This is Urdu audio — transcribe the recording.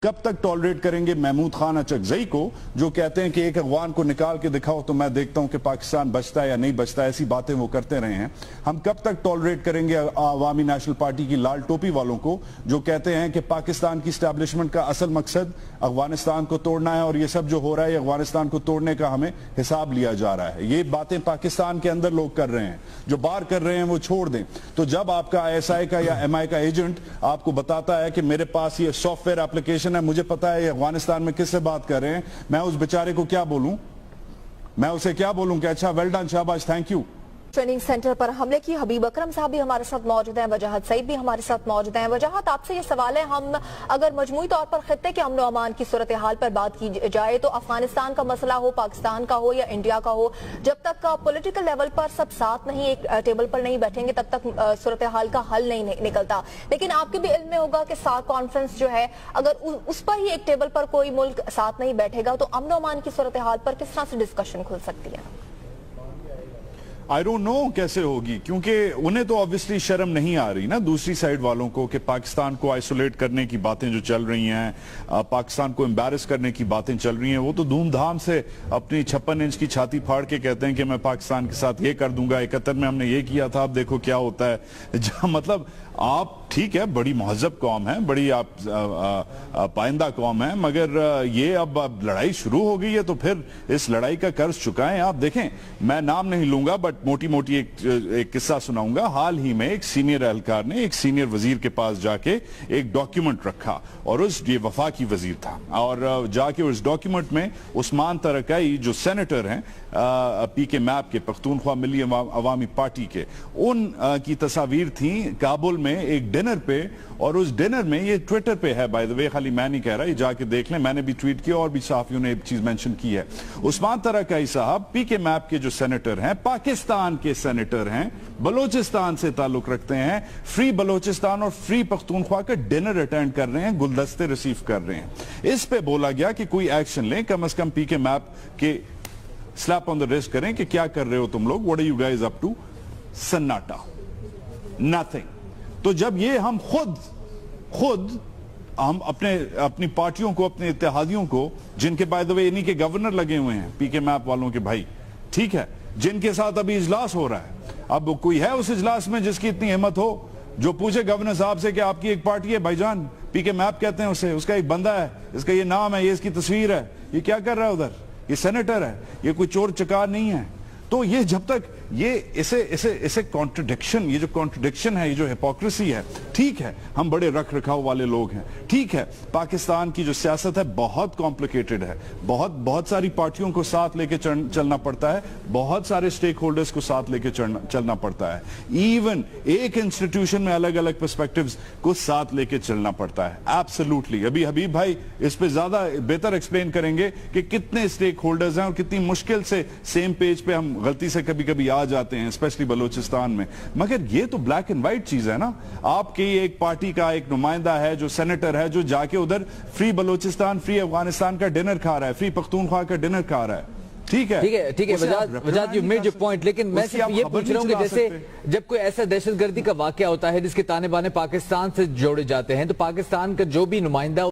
کب تک ٹالریٹ کریں گے محمود خان اچکزئی کو جو کہتے ہیں کہ ایک افغان کو نکال کے دکھاؤ تو میں دیکھتا ہوں کہ پاکستان بچتا ہے یا نہیں بچتا ہے. ایسی باتیں وہ کرتے رہے ہیں. ہم کب تک ٹالریٹ کریں گے عوامی نیشنل پارٹی کی لال ٹوپی والوں کو جو کہتے ہیں کہ پاکستان کی اسٹیبلشمنٹ کا اصل مقصد افغانستان کو توڑنا ہے اور یہ سب جو ہو رہا ہے یہ افغانستان کو توڑنے کا ہمیں حساب لیا جا رہا ہے. یہ باتیں پاکستان کے اندر لوگ کر رہے ہیں, جو باہر کر رہے ہیں وہ چھوڑ دیں. تو جب آپ کا ISI کا یا MI کا ایجنٹ آپ کو بتاتا ہے کہ میرے پاس یہ سافٹ ویئر اپلیکیشن ہے, مجھے پتا ہے افغانستان میں کس سے بات کر رہے ہیں, میں اس بیچارے کو کیا بولوں؟ میں اسے کیا بولوں کہ اچھا ویل ڈن شاباش تھینک یو. ٹریننگ سینٹر پر حملے کی حبیب اکرم صاحب بھی ہمارے ساتھ موجود ہیں, وجاہت سعید بھی ہمارے ساتھ موجود ہیں. وجاہت آپ سے یہ سوال ہے, ہم اگر مجموعی طور پر خطے کے امن و امان کی صورتحال پر بات کی جائے تو افغانستان کا مسئلہ ہو, پاکستان کا ہو یا انڈیا کا ہو, جب تک پولیٹیکل لیول پر سب ساتھ نہیں ایک ٹیبل پر نہیں بیٹھیں گے تب تک صورتحال کا حل نہیں نکلتا. لیکن آپ کے بھی علم میں ہوگا کہ سارک کانفرنس جو ہے اگر اس پر ہی ایک ٹیبل پر کوئی ملک ساتھ نہیں بیٹھے گا تو امن و امان کی صورتحال پر کس طرح سے ڈسکشن کھل سکتی ہے؟ I don't know کیسے ہوگی, کیونکہ انہیں تو obviously شرم نہیں آ رہی نا دوسری سائیڈ والوں کو کہ پاکستان کو آئسولیٹ کرنے کی باتیں جو چل رہی ہیں, پاکستان کو امبیرس کرنے کی باتیں چل رہی ہیں. وہ تو دھوم دھام سے اپنی 56 انچ کی چھاتی پھاڑ کے کہتے ہیں کہ میں پاکستان کے ساتھ یہ کر دوں گا, 71 میں ہم نے یہ کیا تھا, اب دیکھو کیا ہوتا ہے. مطلب آپ ٹھیک ہے بڑی مہذب قوم ہے, بڑی آپ پائندہ قوم ہے, مگر یہ اب لڑائی شروع ہو گئی ہے تو پھر اس لڑائی کا قرض چکائیں. آپ دیکھیں میں نام نہیں لوں گا بٹ موٹی موٹی ایک قصہ سناؤں گا. حال ہی میں ایک سینئر اہلکار نے ایک سینئر وزیر کے پاس جا کے ایک ڈاکیومنٹ رکھا اور یہ وفاقی وزیر تھا, اور جا کے اس ڈاکیومنٹ میں عثمان ترکائی جو سینیٹر ہیں پی کے میپ کے, پختونخوا ملی عوامی پارٹی کے, ان کی تصاویر تھیں کابل میں ایک ڈنر پہ. اور اس ڈنر میں, یہ ٹویٹر پہ ہے بائی دی وے, خالی میں نہیں کہہ رہا, یہ جا کے دیکھ لیں, میں نے بھی ٹویٹ کیا اور بھی صحافیوں نے ایک چیز مینشن کی ہے. عثمان ترکائی صاحب پی کے میپ کے جو سینیٹر ہیں, پاکستان کے سینیٹر ہیں, بلوچستان سے تعلق رکھتے ہیں, فری بلوچستان اور فری پختونخوا کا ڈنر اٹینڈ کر رہے ہیں, گلدستے ریسیو کر رہے ہیں. اس پہ بولا گیا کہ کوئی ایکشن لیں, کم از کم پی کے میپ کے سلیپ آن دا ریسٹ کریں کہ کیا کر رہے ہو تم لوگ, what are you guys up to? سناٹا, nothing. تو جب یہ ہم خود ہم اپنی پارٹیوں کو, اپنے اتحادیوں کو, جن کے بائی دی وے انہی کے گورنر لگے ہوئے ہیں پی کے میپ والوں کے بھائی, ٹھیک ہے, جن کے ساتھ ابھی اجلاس ہو رہا ہے, اب کوئی ہے اس اجلاس میں جس کی اتنی ہمت ہو جو پوچھے گورنر صاحب سے کہ آپ کی ایک پارٹی ہے بھائی جان, پی کے میپ کہتے ہیں اسے, اس کا ایک بندہ ہے, اس کا یہ نام ہے, یہ اس کی تصویر ہے, یہ کیا کر رہا ہے ادھر, یہ سینیٹر ہے, یہ کوئی چور چکار نہیں ہے. تو یہ جب تک یہ اسے کانٹرڈکشن, یہ جو کانٹرڈکشن ہے, یہ جو ہپوکریسی ہے, ٹھیک ہے ہم بڑے رکھ رکھاؤ والے لوگ ہیں, ٹھیک ہے پاکستان کی جو سیاست ہے بہت کمپلیکیٹڈ ہے, بہت ساری پارٹیوں کو ساتھ لے کے چلنا پڑتا ہے, بہت سارے سٹیک ہولڈرز کو ساتھ لے کے چلنا پڑتا ہے, ایون ایک انسٹیٹیوشن میں الگ الگ پرسپیکٹیوز کو ساتھ لے کے چلنا پڑتا ہے. ایبسلیوٹلی ابھی حبیب بھائی اس پہ زیادہ بہتر ایکسپلین کریں گے کہ کتنے سٹیک ہولڈرز ہیں اور کتنی مشکل سے سیم پیج پہ ہم غلطی سے کبھی آ جاتے ہیں, اسپیشلی بلوچستان میں. مگر یہ تو بلیک اینڈ وائٹ چیز ہے نا. آپ کی ایک پارٹی کا ایک نمائندہ ہے جو سینیٹر ہے جو جا کے ادھر فری بلوچستان, فری افغانستان کا ڈنر کھا رہا ہے, فری پختونخوا کا ڈنر کھا رہا ہے, ٹھیک ہے وجاہت یو میڈ یور پوائنٹ. لیکن میں صرف یہ پوچھ رہا ہوں کہ جیسے جب کوئی ایسا دہشت گردی کا واقعہ ہوتا ہے جس کے تانے بانے پاکستان سے جوڑے جاتے ہیں تو پاکستان کا جو بھی نمائندہ